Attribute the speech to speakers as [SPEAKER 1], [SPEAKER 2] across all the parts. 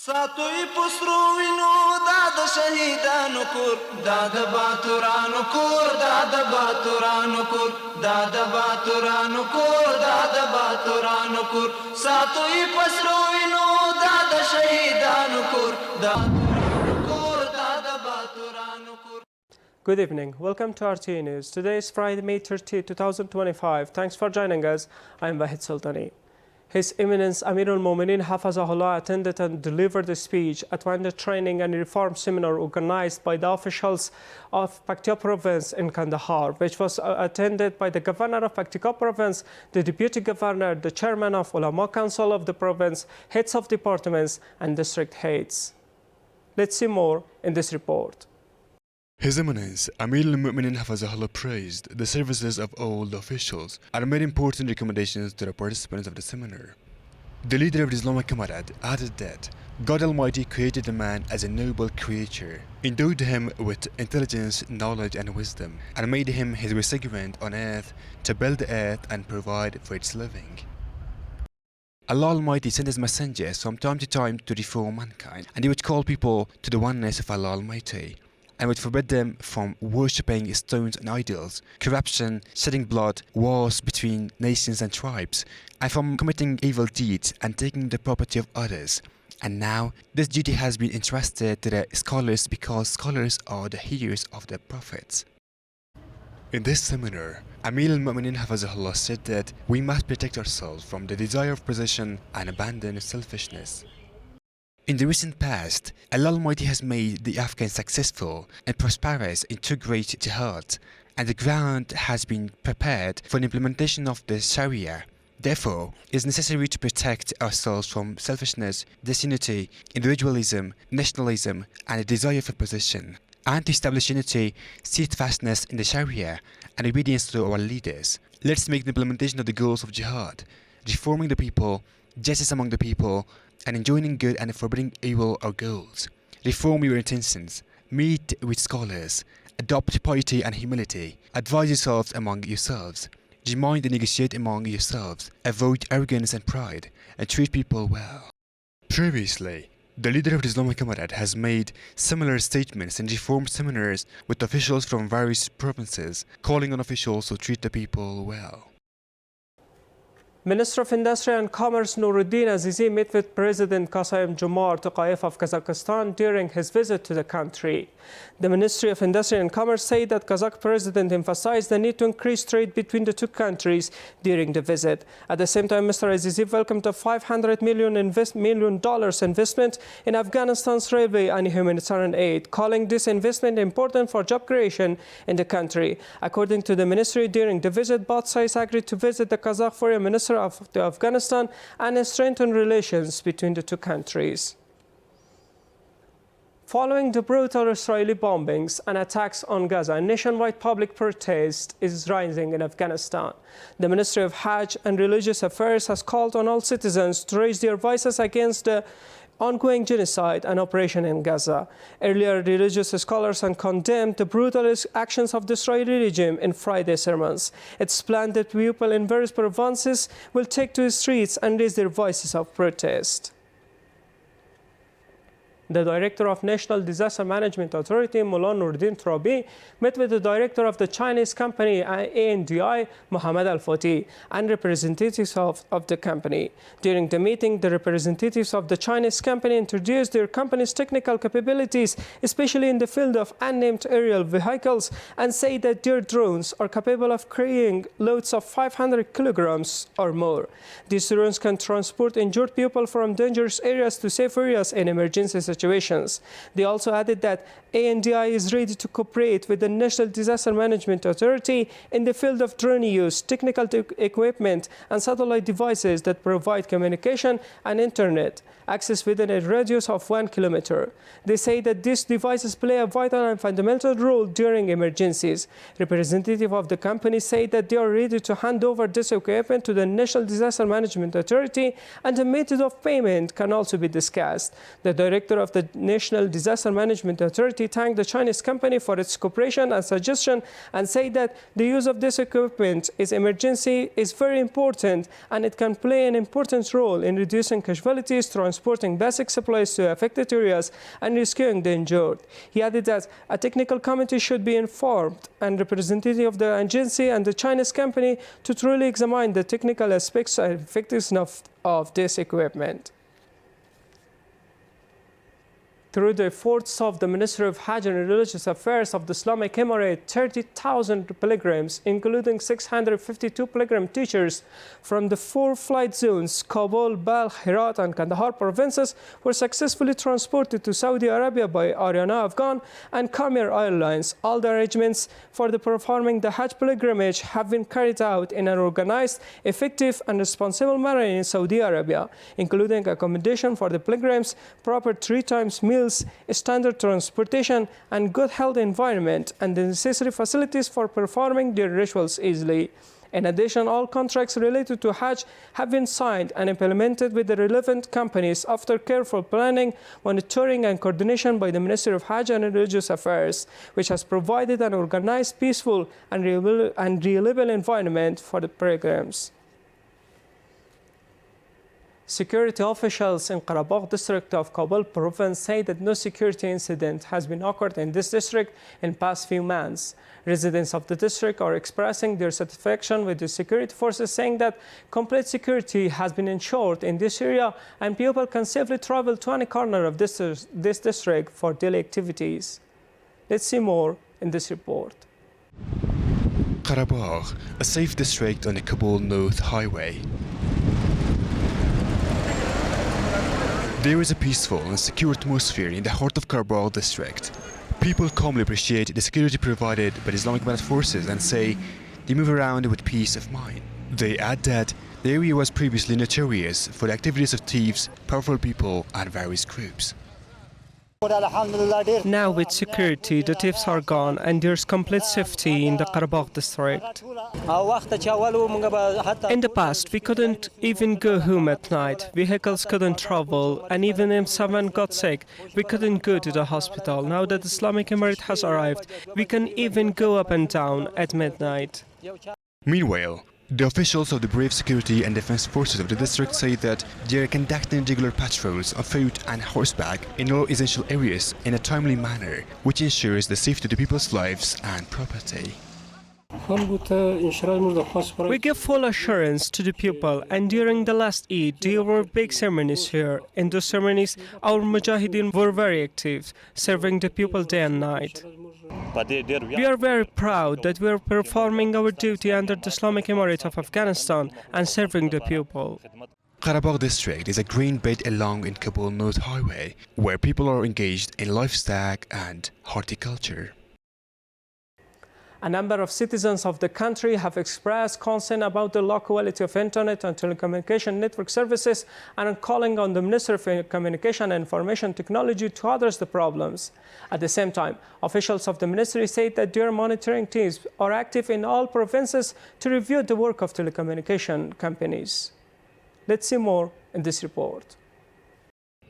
[SPEAKER 1] ساتوی پسروینو داد شهیدانو کور داد باتورانو کور داد باتورانو کور داد باتورانو کور داد باتورانو کور ساتوی پسروینو داد شهیدانو کور داد کور داد باتورانو کور.
[SPEAKER 2] Good evening. Welcome to RTA News. Today is Friday, May 30, 2025. Thanks for joining us. I'm Wahid Sultani. His Eminence Amir al-Mu'mineen Hafazahullah attended and delivered a speech at one of the training and reform seminar organized by the officials of Pashto province in Kandahar, which was attended by the governor of Pashto province, the deputy governor, the chairman of Ulama Council of the province, heads of departments and district heads. Let's see more in this report.
[SPEAKER 3] His Eminence Amir al-Mu'mineen Hafazahullah praised the services of all the officials and made important recommendations to the participants of the seminar. The leader of the Islamic Comrade added that God Almighty created the man as a noble creature, endowed him with intelligence, knowledge and wisdom, and made him his recipient on earth to build the earth and provide for its living. Allah Almighty sent his messengers from time to time to reform mankind, and he would call people to the oneness of Allah Almighty, and would forbid them from worshipping stones and idols, corruption, shedding blood, wars between nations and tribes, and from committing evil deeds and taking the property of others. And now, this duty has been entrusted to the scholars because scholars are the hearers of the prophets. In this seminar, Amir al-Mu'mineen Hafazahullah said that we must protect ourselves from the desire of possession and abandon selfishness. In the recent past, Allah Almighty has made the Afghans successful and prosperous in two great jihads, and the ground has been prepared for the implementation of the Sharia. Therefore, it is necessary to protect ourselves from selfishness, disunity, individualism, nationalism, and a desire for possession, and to establish unity, steadfastness in the Sharia, and obedience to our leaders. Let's make the implementation of the goals of jihad, reforming the people, justice among the people, and enjoining good and forbidding evil our goals. Reform your intentions, meet with scholars, adopt piety and humility, advise yourselves among yourselves, remind and negotiate among yourselves, avoid arrogance and pride, and treat people well. Previously, the leader of the Islamic Comrade has made similar statements in reform seminars with officials from various provinces, calling on officials to treat the people well.
[SPEAKER 2] Minister of Industry and Commerce Nuruddin Azizi met with President Kassym-Jomart Tokayev of Kazakhstan during his visit to the country. The Ministry of Industry and Commerce said that Kazakh president emphasized the need to increase trade between the two countries during the visit. At the same time, Mr. Azizi welcomed a $500 million investment in Afghanistan's railway and humanitarian aid, calling this investment important for job creation in the country. According to the ministry, during the visit, both sides agreed to visit the Kazakh Foreign Minister of Afghanistan and strengthen relations between the two countries. Following the brutal Israeli bombings and attacks on Gaza, nationwide public protest is rising in Afghanistan. The Ministry of Hajj and Religious Affairs has called on all citizens to raise their voices against the ongoing genocide and operation in Gaza. Earlier, religious scholars have condemned the brutal actions of the Israeli regime in Friday sermons. It's planned that people in various provinces will take to the streets and raise their voices of protest. The director of National Disaster Management Authority, Mullah Nuruddin Trabi, met with the director of the Chinese company ANDI, Mohammad Al-Fati, and representatives of the company. During the meeting, the representatives of the Chinese company introduced their company's technical capabilities, especially in the field of unmanned aerial vehicles, and say that their drones are capable of carrying loads of 500 kilograms or more. These drones can transport injured people from dangerous areas to safe areas in emergency situations. They also added that ANDI is ready to cooperate with the National Disaster Management Authority in the field of drone use, technical equipment, and satellite devices that provide communication and internet access within a radius of 1 kilometer. They say that these devices play a vital and fundamental role during emergencies. Representatives of the company say that they are ready to hand over this equipment to the National Disaster Management Authority, and the method of payment can also be discussed. The director of the National Disaster Management Authority thanked the Chinese company for its cooperation and suggestion, and said that the use of this equipment in emergency is very important, and it can play an important role in reducing casualties, transport transporting basic supplies to affected areas and rescuing the injured. He added that a technical committee should be informed and representative of the agency and the Chinese company to truly examine the technical aspects and effectiveness of this equipment. Through the efforts of the Ministry of Hajj and Religious Affairs of the Islamic Emirate, 30,000 pilgrims, including 652 pilgrim teachers from the 4 flight zones, Kabul, Balkh, Herat and Kandahar provinces, were successfully transported to Saudi Arabia by RTA Afghan and Khmer Airlines. All the arrangements for the performing the Hajj pilgrimage have been carried out in an organized, effective and responsible manner in Saudi Arabia, including accommodation for the pilgrims, proper 3 times meals, standard transportation and good health environment, and the necessary facilities for performing their rituals easily. In addition, all contracts related to Hajj have been signed and implemented with the relevant companies after careful planning, monitoring and coordination by the Ministry of Hajj and Religious Affairs, which has provided an organized, peaceful and reliable environment for the pilgrims. Security officials in Qarabagh district of Kabul province say that no security incident has been occurred in this district in past few months. Residents of the district are expressing their satisfaction with the security forces, saying that complete security has been ensured in this area and people can safely travel to any corner of this district for daily activities. Let's see more in this report.
[SPEAKER 3] Qarabagh, a safe district on the Kabul North Highway. There is a peaceful and secure atmosphere in the heart of Qarabagh district. People calmly appreciate the security provided by the Islamic State forces and say they move around with peace of mind. They add that the area was previously notorious for the activities of thieves, powerful people and various groups.
[SPEAKER 2] Now with security, the thieves are gone and there's complete safety in the Qarabagh district. In the past, we couldn't even go home at night. Vehicles couldn't travel, and even if someone got sick, we couldn't go to the hospital. Now that the Islamic Emirate has arrived, we can even go up and down at midnight.
[SPEAKER 3] Meanwhile, the officials of the brave security and defense forces of the district say that they are conducting regular patrols on foot and horseback in all essential areas in a timely manner, which ensures the safety of the people's lives and property.
[SPEAKER 2] We give full assurance to the people, and during the last Eid, there were big ceremonies here. In those ceremonies, our Mujahideen were very active, serving the people day and night. We are very proud that we are performing our duty under the Islamic Emirate of Afghanistan and serving the people.
[SPEAKER 3] Qarabagh district is a green belt along in Kabul North Highway, where people are engaged in livestock and horticulture.
[SPEAKER 2] A number of citizens of the country have expressed concern about the low quality of internet and telecommunication network services and are calling on the Ministry of Communication and Information Technology to address the problems. At the same time, officials of the ministry say that their monitoring teams are active in all provinces to review the work of telecommunication companies. Let's see more in this report.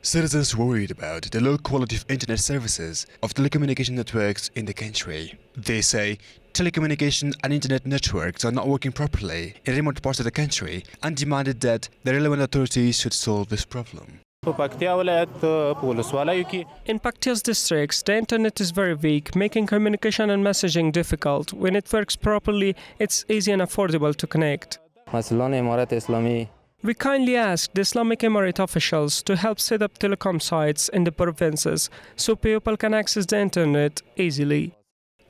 [SPEAKER 3] Citizens worried about the low quality of internet services of telecommunication networks in the country. They say telecommunication and internet networks are not working properly in remote parts of the country and demanded that the relevant authorities should solve this problem.
[SPEAKER 2] In Paktia's districts, the internet is very weak, making communication and messaging difficult. When it works properly, it's easy and affordable to connect. We kindly ask the Islamic Emirate officials to help set up telecom sites in the provinces so people can access the internet easily.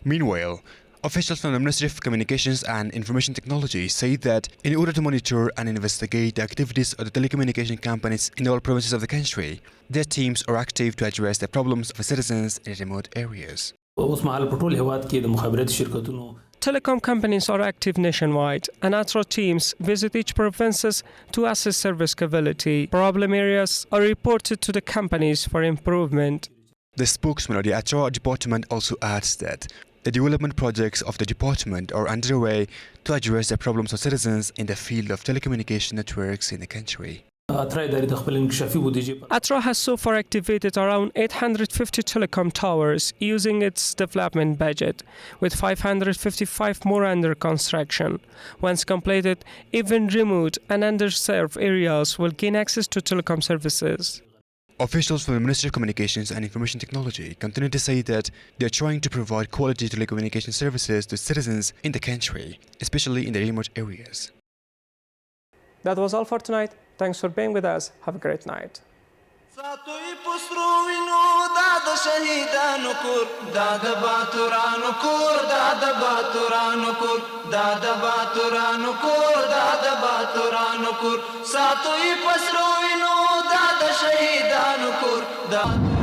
[SPEAKER 3] Meanwhile, officials from the Ministry of Communications and Information Technology say that in order to monitor and investigate the activities of the telecommunication companies in all provinces of the country, their teams are active to address the problems of citizens in remote areas.
[SPEAKER 2] Telecom companies are active nationwide, and ATRA teams visit each provinces to assess service quality. Problem areas are reported to the companies for improvement.
[SPEAKER 3] The spokesman of the ATRA department also adds that the development projects of the department are underway to address the problems of citizens in the field of telecommunication networks in the country.
[SPEAKER 2] ATRA has so far activated around 850 telecom towers using its development budget, with 555 more under construction. Once completed, even remote and underserved areas will gain access to telecom services.
[SPEAKER 3] Officials from the Ministry of Communications and Information Technology continue to say that they are trying to provide quality telecommunication services to citizens in the country, especially in the remote areas.
[SPEAKER 2] That was all for tonight. Thanks for being with us. Have a great night.
[SPEAKER 1] ساتوی پسرو وینو دا د شهیدانو کور دا د باتورانو کور دا د باتورانو کور دا د باتورانو کور دا د باتورانو کور ساتوی پسرو وینو دا د شهیدانو کور دا